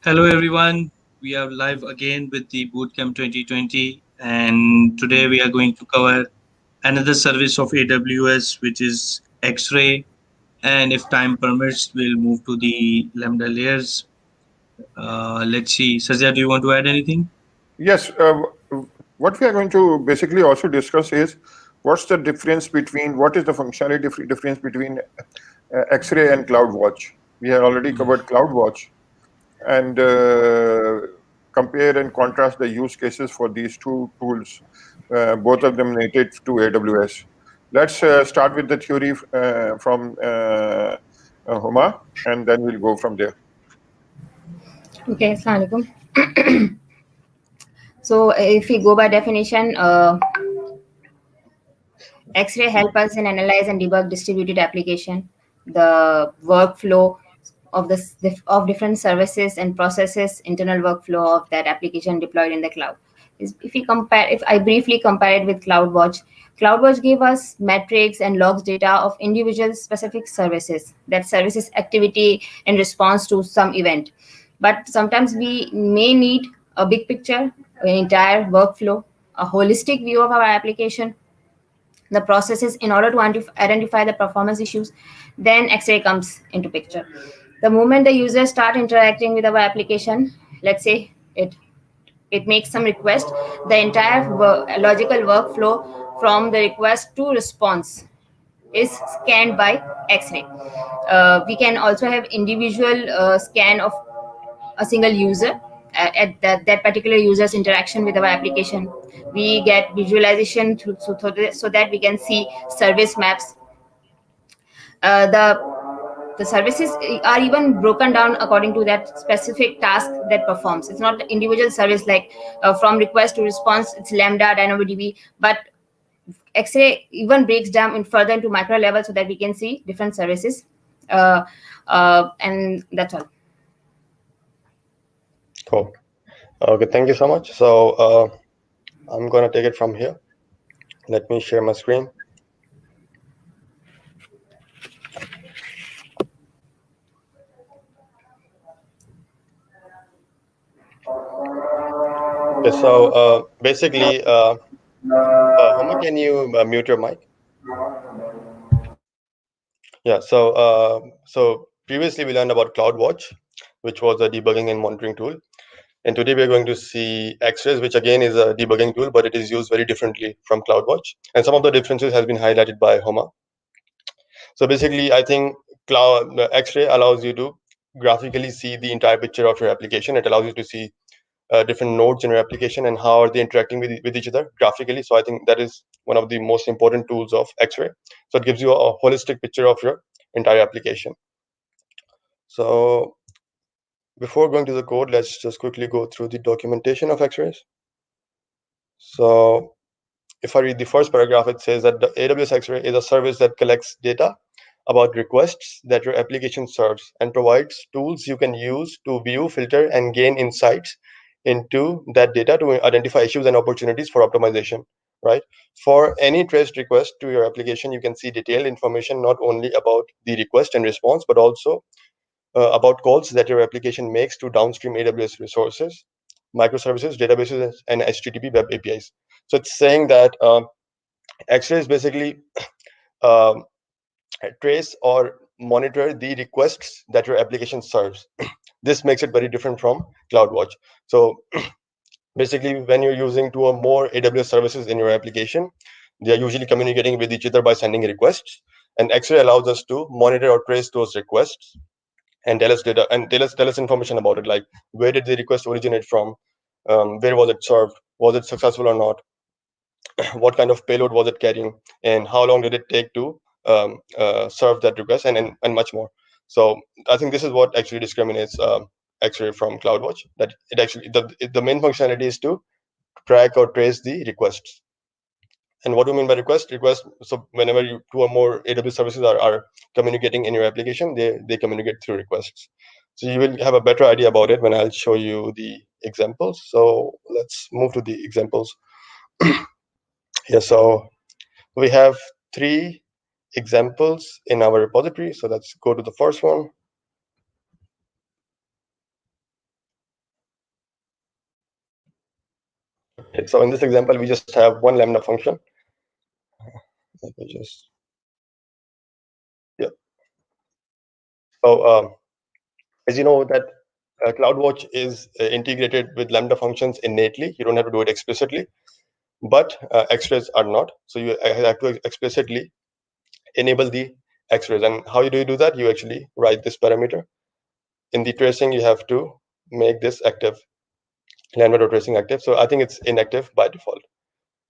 Hello, everyone. We are live again with the Bootcamp 2020, and today we are going to cover another service of AWS, which is XRay. And if time permits, we'll move to the Lambda layers. Let's see. Sajja, do you want to add anything? Yes, what we are going to basically also discuss is what's the difference between what is the functionality difference between X-ray and CloudWatch. We have already covered CloudWatch and compare and contrast the use cases for these two tools, both of them native to AWS. Let's start with the theory from Huma, and then we'll go from there. Okay, Assalamualaikum. So if we go by definition, X-ray help us in analyze and debug distributed application, the workflow of of different services and processes, internal workflow of that application deployed in the cloud. If I briefly compare it with CloudWatch, CloudWatch gave us metrics and logs data of individual specific services, that services activity in response to some event. But sometimes we may need a big picture, an entire workflow, a holistic view of our application, the processes in order to identify the performance issues. Then X-ray comes into picture. The moment the users start interacting with our application, let's say it makes some request, the entire logical workflow from the request to response is scanned by X-ray. We can also have individual scan of a single user at that particular user's interaction with our application. We get visualization so that we can see service maps. The services are even broken down according to that specific task that performs. It's not individual service like from request to response, it's Lambda, DynamoDB, but X-ray even breaks down in further into micro level so that we can see different services. And that's all. Cool. Okay, thank you so much. So I'm going to take it from here. Let me share my screen. Okay, so basically, Homa, can you mute your mic? Yeah, so previously we learned about CloudWatch, which was a debugging and monitoring tool. And today we're going to see X-rays, which again is a debugging tool, but it is used very differently from CloudWatch. And some of the differences has been highlighted by Homa. So basically, I think X-ray allows you to graphically see the entire picture of your application. It allows you to see different nodes in your application and how are they interacting with each other graphically. So I think that is one of the most important tools of X-ray. So it gives you a holistic picture of your entire application. So before going to the code, let's just quickly go through the documentation of X-rays. So if I read the first paragraph, it says that the AWS XRay is a service that collects data about requests that your application serves and provides tools you can use to view, filter, and gain insights into that data to identify issues and opportunities for optimization, right? For any traced request to your application, you can see detailed information not only about the request and response, but also about calls that your application makes to downstream AWS resources, microservices, databases, and HTTP web APIs. So it's saying that XRay is basically um, trace or monitor the requests that your application serves. This makes it very different from CloudWatch. So basically, when you're using two or more AWS services in your application, they are usually communicating with each other by sending requests. And XRay allows us to monitor or trace those requests and tell us data and tell us information about it, like where did the request originate from, where was it served, was it successful or not, what kind of payload was it carrying, and how long did it take to serve that request, and much more. So I think this is what actually discriminates X-ray from CloudWatch, that it actually the main functionality is to track or trace the requests. And what do you mean by request? So whenever two or more AWS services are communicating in your application, they communicate through requests. So you will have a better idea about it when I'll show you the examples. So let's move to the examples. Yeah, so we have 3 examples in our repository. So let's go to the first one. So in this example, we just have one Lambda function. Let me just, yeah. So as you know that CloudWatch is integrated with Lambda functions innately. You don't have to do it explicitly, but X-rays are not. So you have to explicitly enable the X-rays. And how do you do that? You actually write this parameter. In the tracing, you have to make this active, Lambda tracing active. So I think it's inactive by default,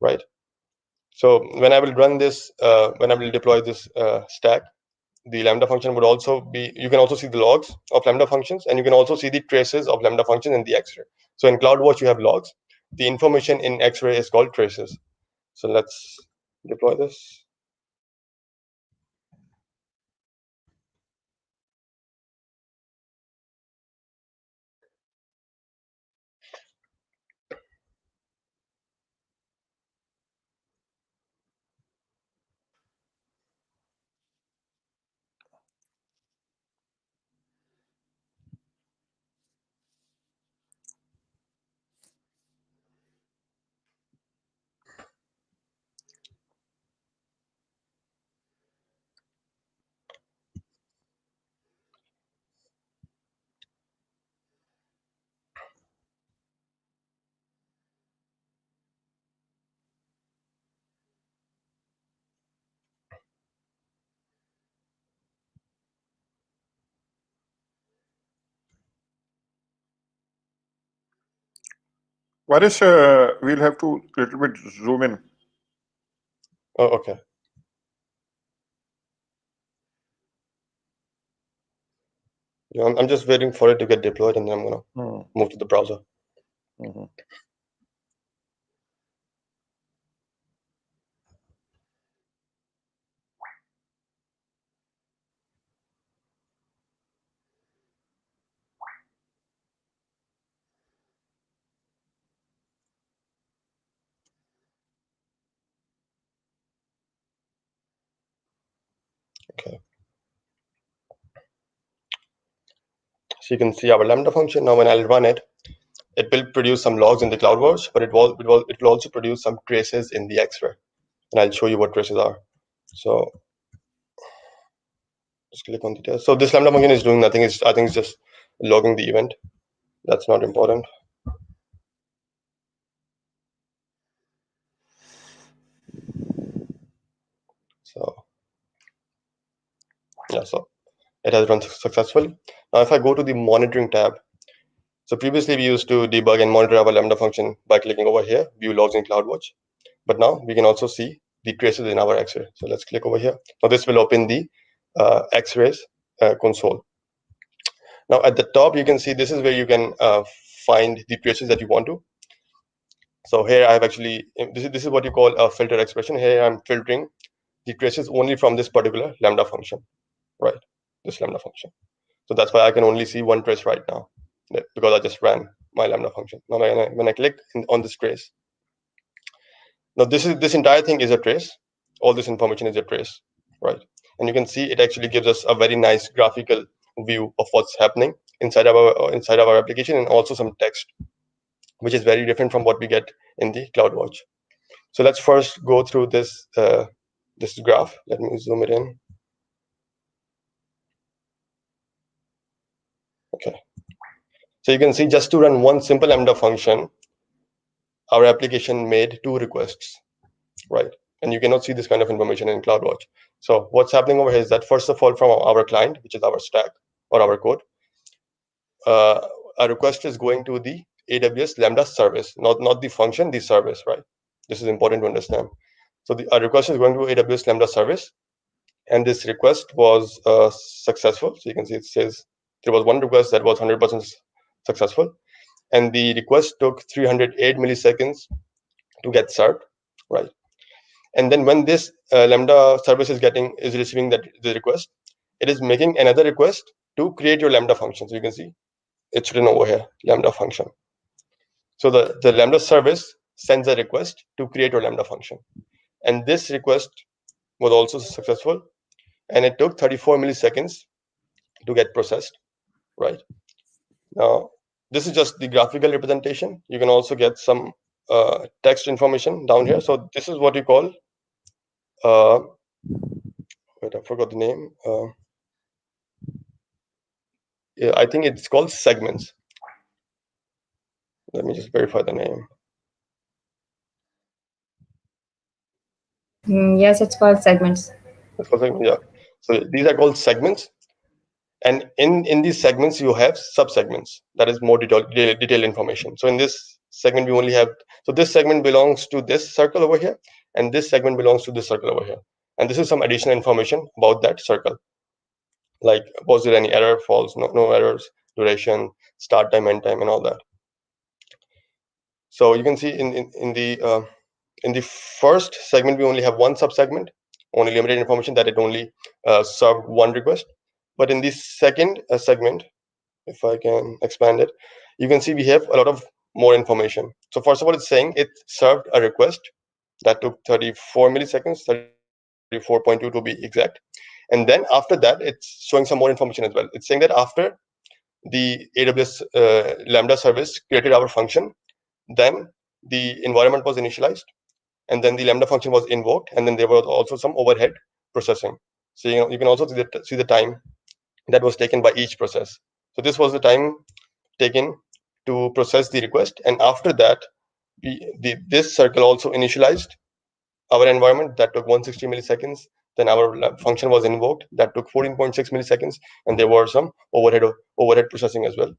right? So when I will run this, when I will deploy this stack, the Lambda function would also be, you can also see the logs of Lambda functions, and you can also see the traces of Lambda function in the X-ray. So in CloudWatch, you have logs. The information in X-ray is called traces. So let's deploy this. Varis, we'll have to little bit zoom in. Oh, okay. Yeah, I'm just waiting for it to get deployed, and then I'm gonna move to the browser. Okay. So you can see our Lambda function. Now when I'll run it, it will produce some logs in the CloudWatch, but it will also produce some traces in the X-ray. And I'll show you what traces are. So just click on the test. So this Lambda function is doing nothing. I think it's just logging the event. That's not important. So yeah, so it has run successfully. Now if I go to the monitoring tab, so previously we used to debug and monitor our Lambda function by clicking over here, view logs in CloudWatch. But now we can also see the traces in our X-ray. So let's click over here. Now this will open the X-rays console. Now at the top, you can see this is where you can find the traces that you want to. So here I have actually, this is what you call a filter expression. Here I'm filtering the traces only from this particular Lambda function, right? This Lambda function. So that's why I can only see one trace right now, because I just ran my Lambda function. Now when I click on this trace, now this entire thing is a trace. All this information is a trace, right? And you can see it actually gives us a very nice graphical view of what's happening inside of our application, and also some text, which is very different from what we get in the CloudWatch. So let's first go through this this graph. Let me zoom it in. Okay. So you can see, just to run one simple Lambda function, our application made 2 requests, right? And you cannot see this kind of information in CloudWatch. So what's happening over here is that, first of all, from our client, which is our stack or our code, a request is going to the AWS Lambda service, not the function, the service, right? This is important to understand. So a request is going to AWS Lambda service, and this request was successful. So you can see it says there was one request that was 100% successful, and the request took 308 milliseconds to get served, right? And then when this Lambda service is receiving the request, it is making another request to create your Lambda function. So you can see it's written over here, Lambda function. So the Lambda service sends a request to create your Lambda function, and this request was also successful, and it took 34 milliseconds to get processed, right? Now, this is just the graphical representation. You can also get some text information down here. So this is what you call uh, wait, I forgot the name. Yeah, I think it's called segments. Let me just verify the name. Yes, it's called segments. It's called segments, yeah. So these are called segments, and in these segments you have subsegments. That is more detailed information. So in this segment we only have, so this segment belongs to this circle over here, and this segment belongs to this circle over here. And this is some additional information about that circle, like was there any error, false, no errors, duration, start time, end time, and all that. So you can see in the first segment we only have one subsegment, only limited information that it only served one request. But in the second segment, if I can expand it, you can see we have a lot of more information. So first of all, it's saying it served a request that took 34 milliseconds, 34.2 to be exact. And then after that, it's showing some more information as well. It's saying that after the AWS Lambda service created our function, then the environment was initialized, and then the Lambda function was invoked, and then there was also some overhead processing. So you can also see the time that was taken by each process. So this was the time taken to process the request, and after that, this circle also initialized our environment that took 160 milliseconds. Then our function was invoked that took 14.6 milliseconds, and there were some overhead processing as well.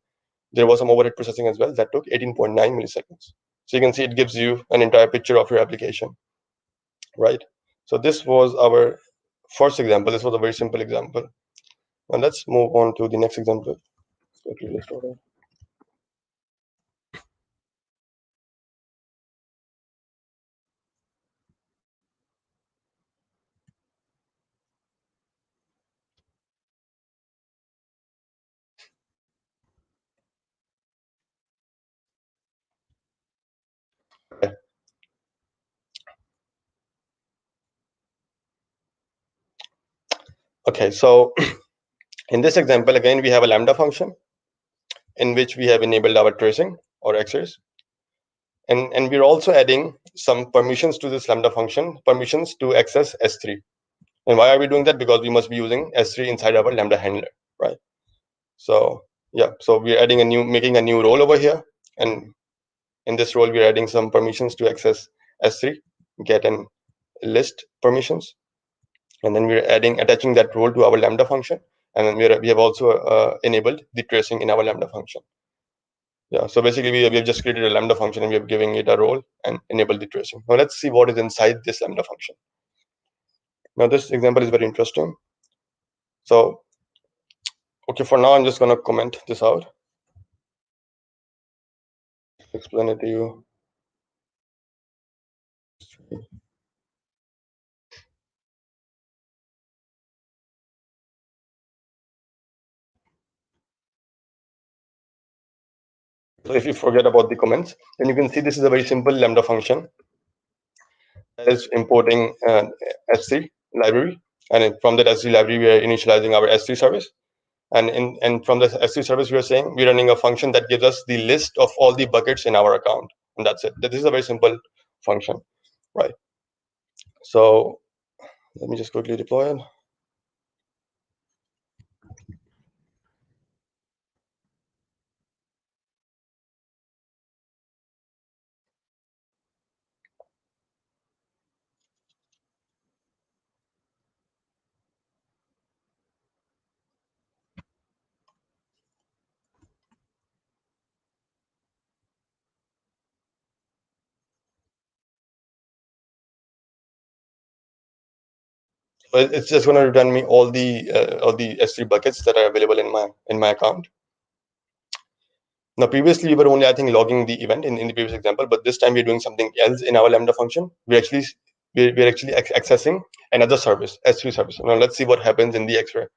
There was some overhead processing as well that took 18.9 milliseconds. So you can see it gives you an entire picture of your application, right? So this was our first example. This was a very simple example. And let's move on to the next example. Okay, so in this example, again, we have a Lambda function in which we have enabled our tracing or XRays. And we're also adding some permissions to this Lambda function, permissions to access S3. And why are we doing that? Because we must be using S3 inside our Lambda handler, right? So yeah, so we're making a new role over here. And in this role, we're adding some permissions to access S3, get and list permissions. And then we're attaching that role to our Lambda function. And then we have also enabled the tracing in our Lambda function. Yeah, so basically we have just created a Lambda function and we are giving it a role and enabled the tracing. Now let's see what is inside this Lambda function. Now this example is very interesting. So, okay, for now I'm just gonna comment this out. Explain it to you. So if you forget about the comments, then you can see this is a very simple Lambda function that is importing S3 library. And from that S3 library, we are initializing our S3 service. And from the S3 service, we are saying we're running a function that gives us the list of all the buckets in our account. And that's it. This is a very simple function, right? So let me just quickly deploy it. It's just going to return me all the S3 buckets that are available in my account. Now, previously we were only, I think, logging the event in the previous example, but this time we're doing something else in our Lambda function. We're actually accessing another service, S3 service. Now let's see what happens in the XRay.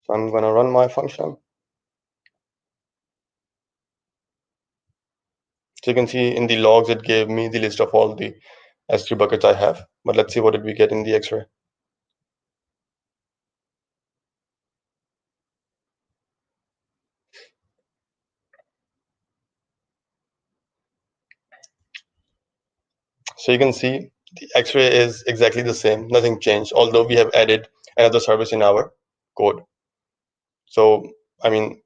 So I'm going to run my function. So you can see in the logs, it gave me the list of all the S3 buckets I have. But let's see what did we get in the X-ray. So you can see the X-ray is exactly the same. Nothing changed, although we have added another service in our code. So, I mean,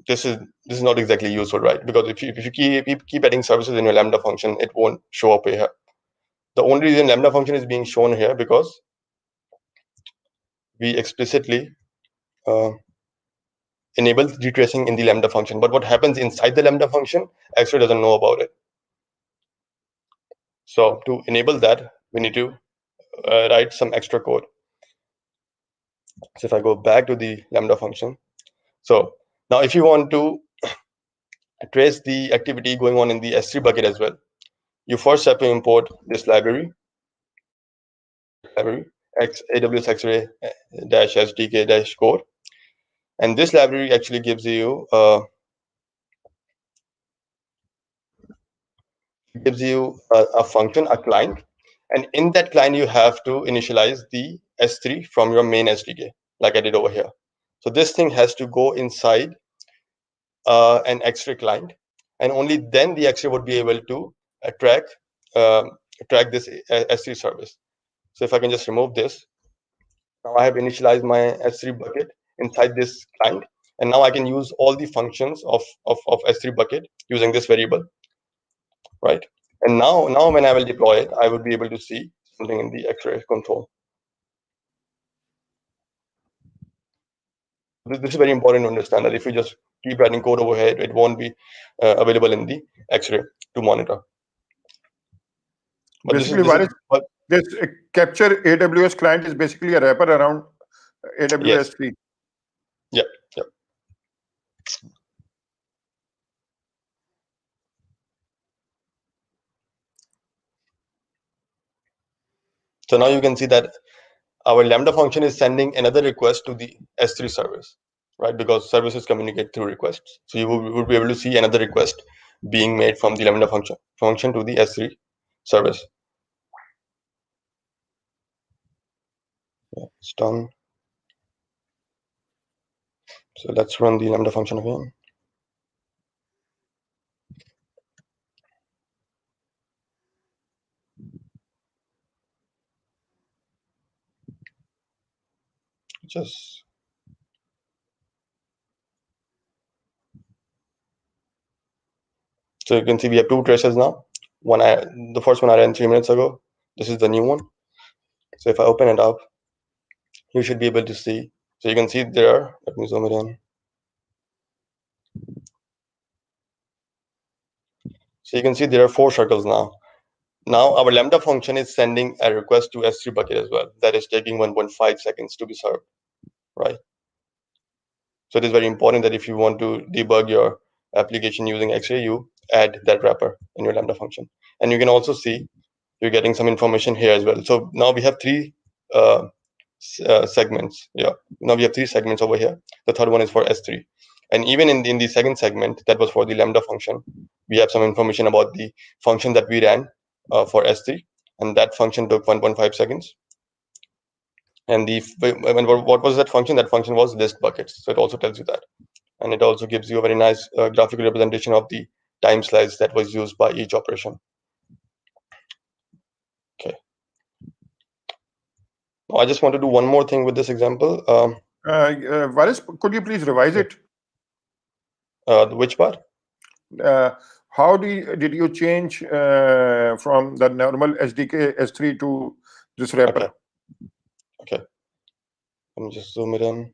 this is not exactly useful, right? Because if you keep adding services in your Lambda function, it won't show up here. The only reason Lambda function is being shown here because we explicitly enable retracing in the Lambda function. But what happens inside the Lambda function, X-ray doesn't know about it. So to enable that, we need to write some extra code. So if I go back to the Lambda function, so now if you want to trace the activity going on in the S3 bucket as well, you first have to import this library AWS XRay -SDK -core, and this library actually gives you a function, a client, and in that client you have to initialize the S3 from your main SDK, like I did over here. So this thing has to go inside an XRay client, and only then the XRay would be able to track this S3 service. So if I can just remove this, now I have initialized my S3 bucket inside this client, and now I can use all the functions of S3 bucket using this variable, right? And now when I will deploy it, I would be able to see something in the XRay console. This is very important to understand that if you just keep writing code over here, it won't be available in the XRay to monitor. But basically, this capture AWS client is basically a wrapper around AWS 3. Yeah, yeah. So now you can see that our Lambda function is sending another request to the S3 service, right? Because services communicate through requests. So you would be able to see another request being made from the Lambda function to the S3 service. Yeah, it's done. So let's run the Lambda function again. Just so you can see we have two traces now. The first one I ran 3 minutes ago. This is the new one. So if I open it up, you should be able to see. So you can see there. Let me zoom it in. So you can see there are 4 circles now. Now our Lambda function is sending a request to S3 bucket as well. That is taking 1.5 seconds to be served, right? So it is very important that if you want to debug your application using XRay, you add that wrapper in your Lambda function. And you can also see you're getting some information here as well. So now we have 3 segments. Yeah, now we have 3 segments over here. The third one is for S3. And even in the second segment, that was for the Lambda function, we have some information about the function that we ran for S3. And that function took 1.5 seconds. And what was that function? That function was list buckets. So it also tells you that. And it also gives you a very nice graphical representation of the time slice that was used by each operation. Okay. Now, I just want to do one more thing with this example. Varis, could you please revise it? Which part? How did you change from the normal SDK S3 to this wrapper? Okay. Let me just zoom it in.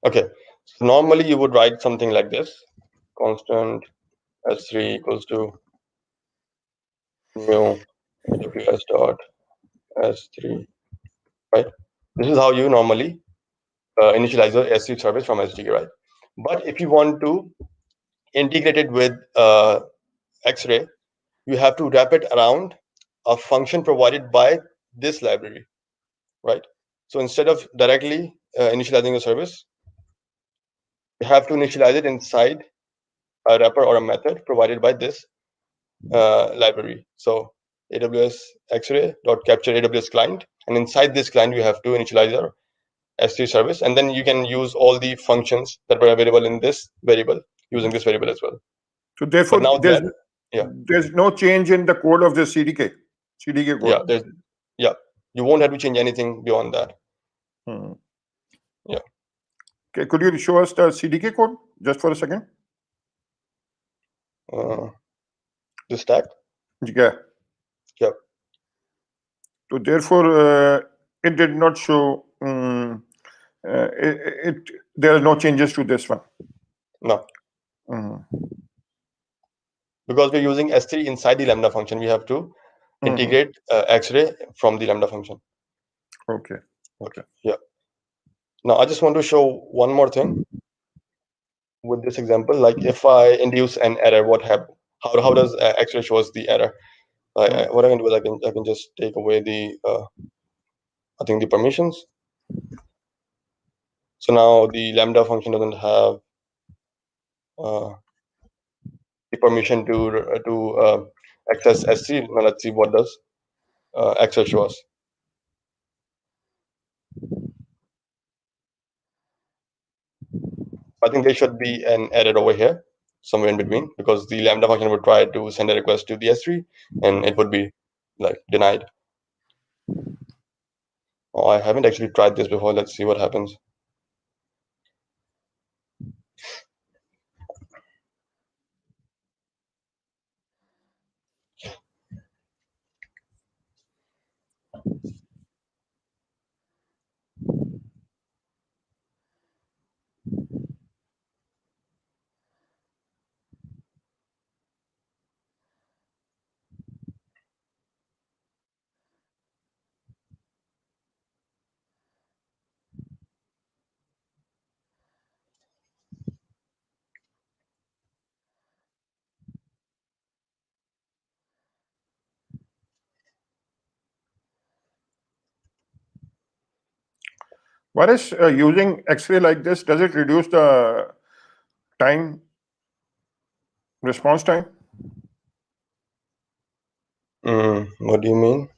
Okay. So normally you would write something like this: constant S3 equals to new AWS dot S3, right? This is how you normally initialize your S3 service from SDK, right? But if you want to integrate it with XRay, you have to wrap it around a function provided by this library, right? So instead of directly initializing a service, you have to initialize it inside a wrapper or a method provided by this library. So AWS XRay dot capture AWS client, and inside this client you have to initialize your S3 service, and then you can use all the functions that were available in this variable using this variable as well. So But therefore, now that there's no change in the code of the CDK code. You won't have to change anything beyond that. Yeah. Okay, could you show us the CDK code just for a second? The stack. Yeah. Yep. So therefore, it did not show. There are no changes to this one. No. Because we're using S3 inside the Lambda function, we have to integrate XRay from the Lambda function. Okay. Yeah. Now I just want to show one more thing with this example. Like if I induce an error, what happens? How does XRay shows the error? What I can do is I can just take away the I think the permissions. So now the Lambda function doesn't have the permission to access S3. Now let's see what does XRay show us. I think there should be an error over here, somewhere in between, because the Lambda function would try to send a request to the S3, and it would be like denied. Oh, I haven't actually tried this before. Let's see what happens. What is using X-ray like this? Does it reduce the time, response time? What do you mean?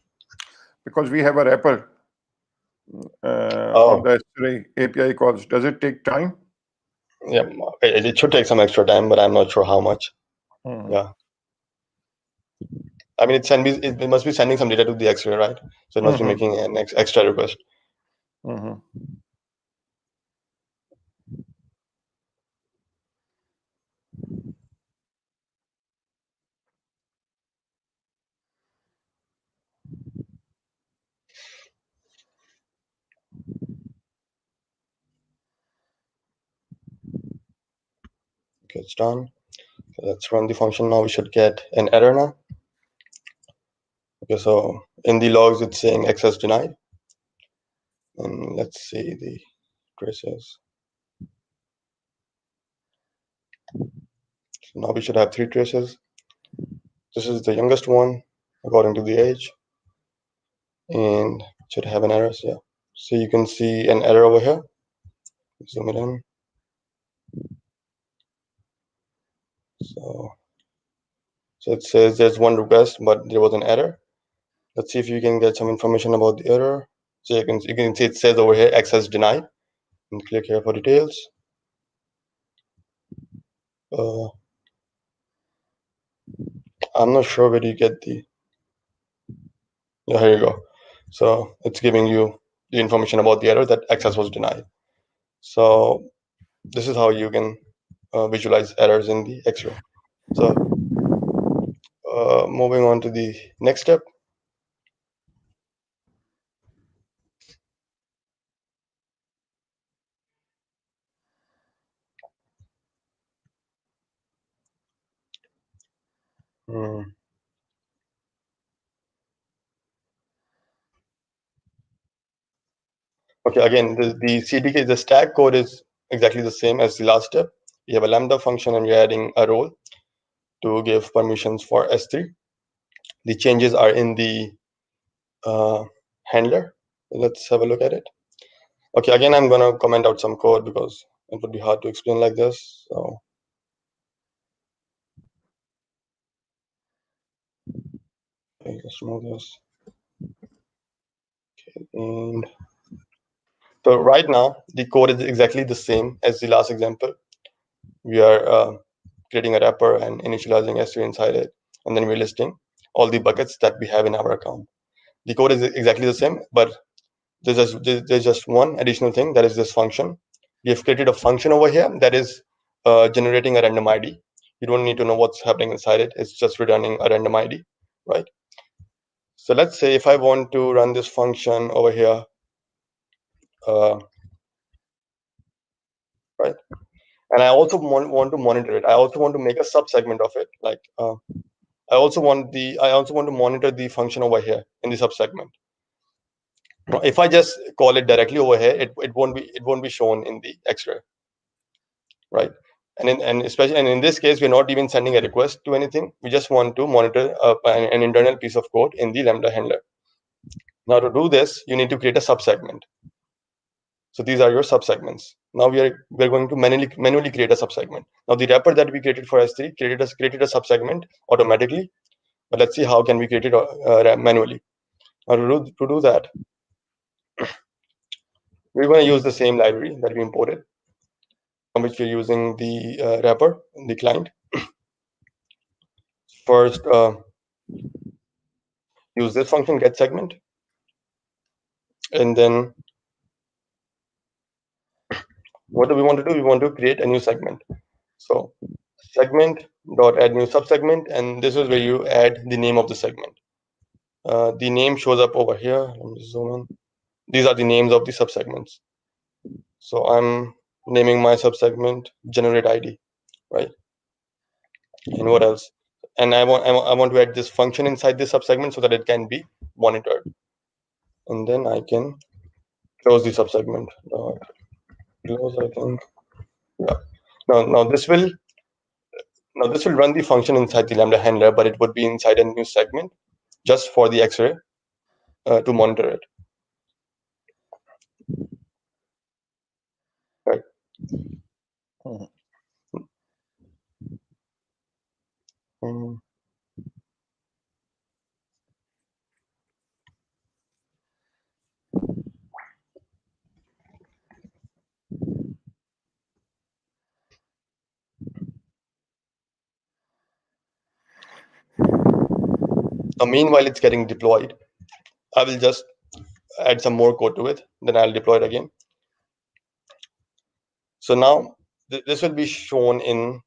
Because we have a wrapper on the X-ray API calls. Does it take time? Yeah, it should take some extra time, but I'm not sure how much. Yeah. I mean, it must be sending some data to the X-ray, right? So it must be making an extra request. Okay, it's done. So let's run the function now. We should get an error now. Okay, so in the logs, it's saying access denied. And let's see the traces. So now we should have 3 traces. This is the youngest one according to the age, and should have an error. Yeah. So you can see an error over here. Zoom it in. So it says there's one request, but there was an error. Let's see if you can get some information about the error. So you can see it says over here access denied. And click here for details. I'm not sure where you get the. Yeah, here you go. So it's giving you the information about the error that access was denied. So this is how you can visualize errors in the X-ray. So moving on to the next step. Okay, again, the CDK, the stack code is exactly the same as the last step. We have a Lambda function and we're adding a role to give permissions for S3. The changes are in the handler. Let's have a look at it. Okay, again, I'm going to comment out some code because it would be hard to explain like this. So okay, just remove this. Okay, and so right now, the code is exactly the same as the last example. We are creating a wrapper and initializing S3 inside it, and then we're listing all the buckets that we have in our account. The code is exactly the same, but there's just one additional thing, that is this function. We have created a function over here that is generating a random ID. You don't need to know what's happening inside it. It's just returning a random ID, right? So let's say if I want to run this function over here, right? And I also want to monitor it. I also want to make a subsegment of it. Like I also want to monitor the function over here in the subsegment. Now, if I just call it directly over here, it won't be shown in the X-ray, right? And especially in this case, we're not even sending a request to anything. We just want to monitor an internal piece of code in the Lambda handler. Now to do this, you need to create a subsegment. So these are your subsegments. Now we're going to manually create a subsegment. Now the wrapper that we created for S3 created a subsegment automatically. But let's see how can we create it manually. Now to do that, we're going to use the same library that we imported, from which we're using the wrapper, the client. First, use this function get segment, and then what do we want to do? We want to create a new segment. So segment dot add new subsegment, and this is where you add the name of the segment. The name shows up over here. Let me zoom in. These are the names of the subsegments. So I'm naming my subsegment generate ID, right? And what else? And I want to add this function inside this subsegment so that it can be monitored. And then I can close the subsegment. Close, I think. Yeah. Now this will run the function inside the Lambda handler, but it would be inside a new segment just for the X-ray to monitor it. Right. Mm. Now, meanwhile, it's getting deployed. I will just add some more code to it, then I'll deploy it again. So now this will be shown in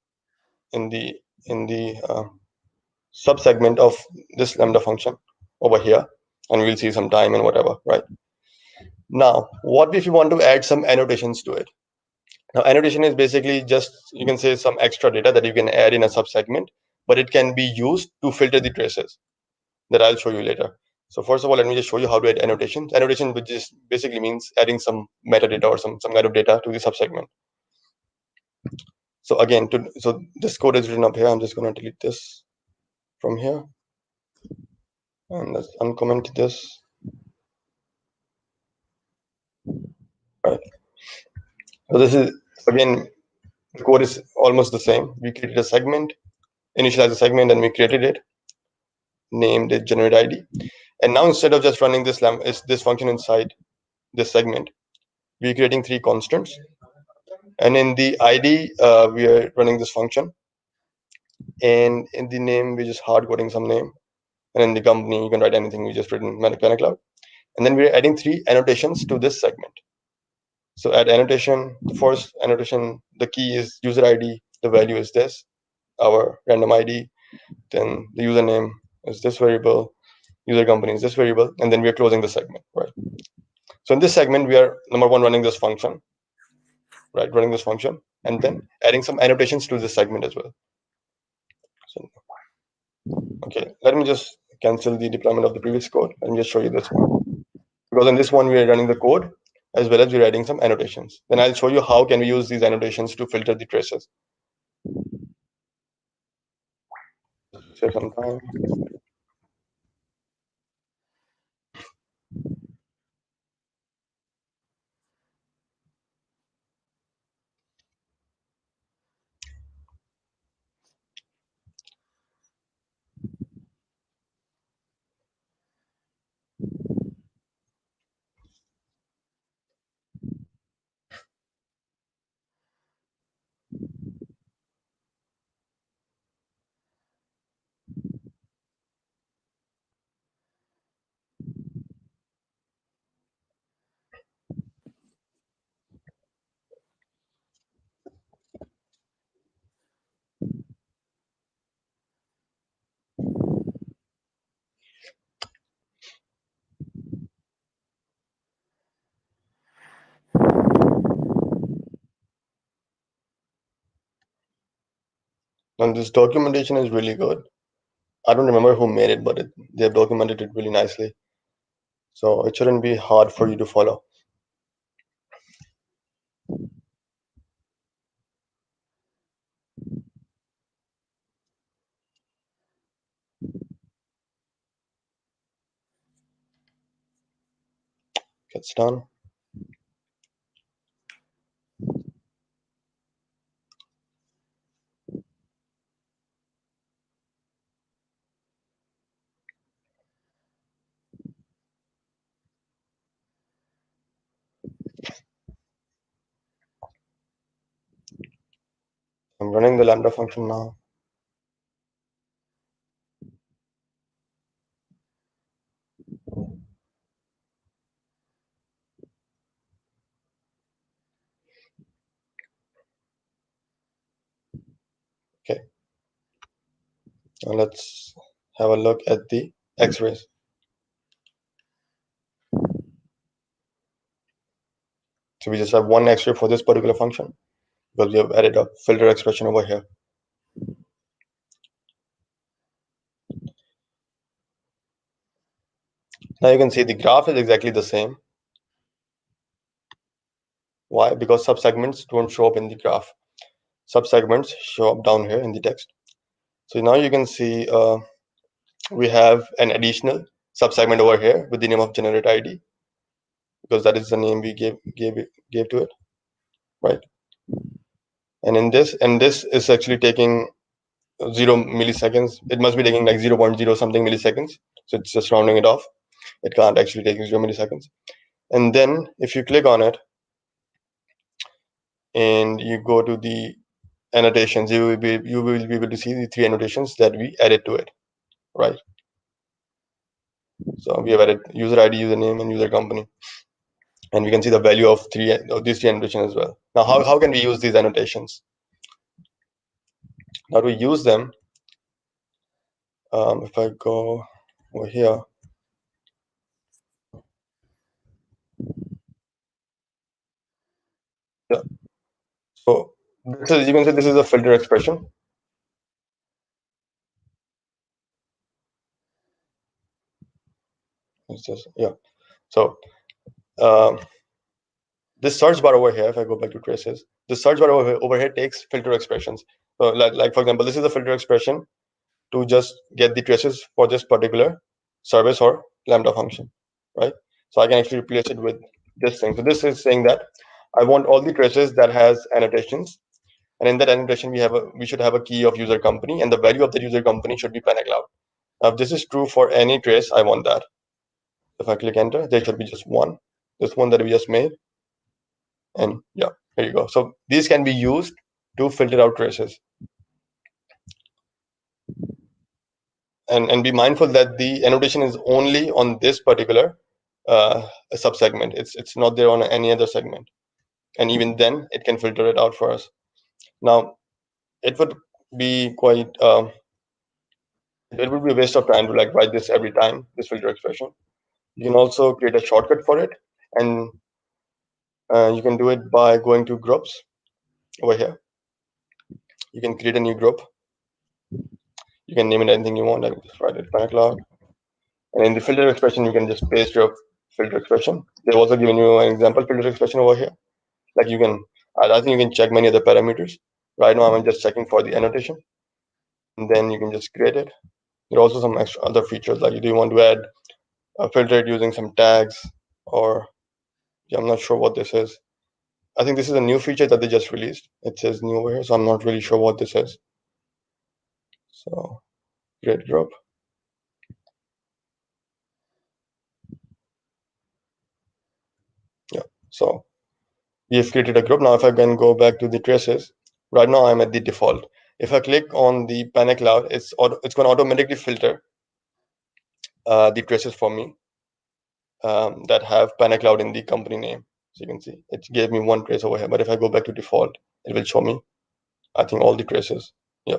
the subsegment of this Lambda function over here, and we'll see some time and whatever, right? Now, what if you want to add some annotations to it? Now, annotation is basically just, you can say, some extra data that you can add in a subsegment, but it can be used to filter the traces that I'll show you later. So first of all, let me just show you how to add annotations. Annotation, which just basically means adding some metadata or some kind of data to the subsegment. So again, so this code is written up here. I'm just going to delete this from here, and let's uncomment this. Right. So this is, again, the code is almost the same. We created a segment, initialized a segment, and we created it, named it generate ID. And now instead of just running this function inside this segment, we're creating 3 constants. And in the ID, we are running this function. And in the name, we're just hard coding some name. And in the company, you can write anything. We just written Cloud. And then we're adding 3 annotations to this segment. So add annotation, the first annotation, the key is user ID, the value is this, our random ID, then the username is this variable, user company is this variable, and then we're closing the segment, right? So in this segment, we are, number 1, running this function, right? Running this function, and then adding some annotations to this segment as well. So, okay, let me just cancel the deployment of the previous code and just show you this one. Because in this one, we are running the code as well as we're adding some annotations. Then I'll show you how can we use these annotations to filter the traces. Save some time. And this documentation is really good. I don't remember who made it, but they have documented it really nicely. So it shouldn't be hard for you to follow. It's done. I'm running the Lambda function now. Okay. Now let's have a look at the X-rays. So we just have one X-ray for this particular function because we have added a filter expression over here. Now you can see the graph is exactly the same. Why? Because subsegments don't show up in the graph. Subsegments show up down here in the text. So now you can see we have an additional subsegment over here with the name of generate ID, because that is the name we gave to it, right? And in this, is actually taking 0 milliseconds. It must be taking like 0.0 something milliseconds. So it's just rounding it off. It can't actually take 0 milliseconds. And then if you click on it and you go to the annotations, you will be able to see the 3 annotations that we added to it, right? So we have added user ID, username, and user company, and we can see the value of these 3 annotations as well. Now, how can we use these annotations? Now to use them, if I go over here, yeah. So this is, you can say this is a filter expression. It's just, yeah. So this search bar over here, if I go back to traces, the search bar over here takes filter expressions. So like for example, this is a filter expression to just get the traces for this particular service or Lambda function, right? So I can actually replace it with this thing. So this is saying that I want all the traces that has annotations, and in that annotation we should have a key of user company, and the value of the user company should be PanaCloud. Now if this is true for any trace, I want that. If I click enter, there should be just one, this one that we just made, and yeah, here you go. So these can be used to filter out traces. And be mindful that the annotation is only on this particular subsegment. It's not there on any other segment, and even then it can filter it out for us. Now it would be quite it would be a waste of time to like write this every time, this filter expression. You can also create a shortcut for it, and you can do it by going to groups over here. You can create a new group. You can name it anything you want. I can just write it PanaCloud. And in the filter expression, you can just paste your filter expression. They've also given you an example filter expression over here. Like you can, I think you can check many other parameters. Right now, I'm just checking for the annotation. And then you can just create it. There are also some extra other features, like do you want to add a filter using some tags, or yeah, I'm not sure what this is. I think this is a new feature that they just released. It says new over here, so I'm not really sure what this is. So create group. Yeah, so we have created a group. Now if I can go back to the traces, right now I'm at the default. If I click on the PanaCloud, it's going to automatically filter the traces for me that have PanaCloud in the company name. So you can see it gave me one trace over here, but if I go back to default, it will show me, I think, all the traces. Yeah.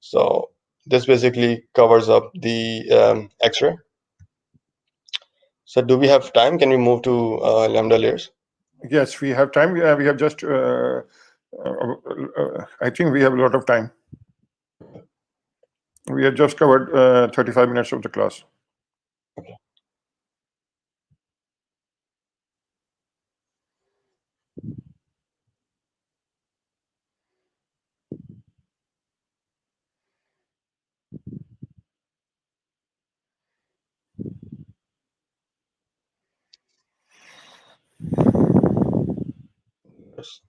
So this basically covers up the XRay. So do we have time? Can we move to Lambda layers? Yes, we have time. We have just, I think we have a lot of time. We have just covered 35 minutes of the class. Okay. Yes.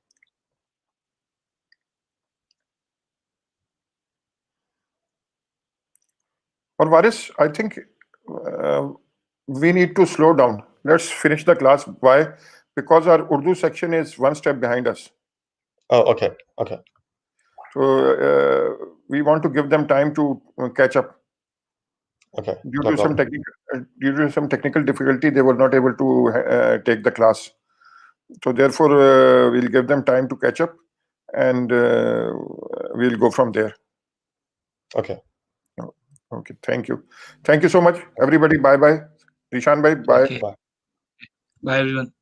Or Varis, I think we need to slow down. Let's finish the class. Why? Because our Urdu section is one step behind us. Oh, okay. Okay. So we want to give them time to catch up. Okay. Due No to some problem. technical difficulty, they were not able to take the class. So therefore, we'll give them time to catch up, and we'll go from there. Okay. Okay. Thank you. Thank you so much, everybody. Bye bye. Zeeshan bhai, bye. Okay. Bye. Bye, everyone.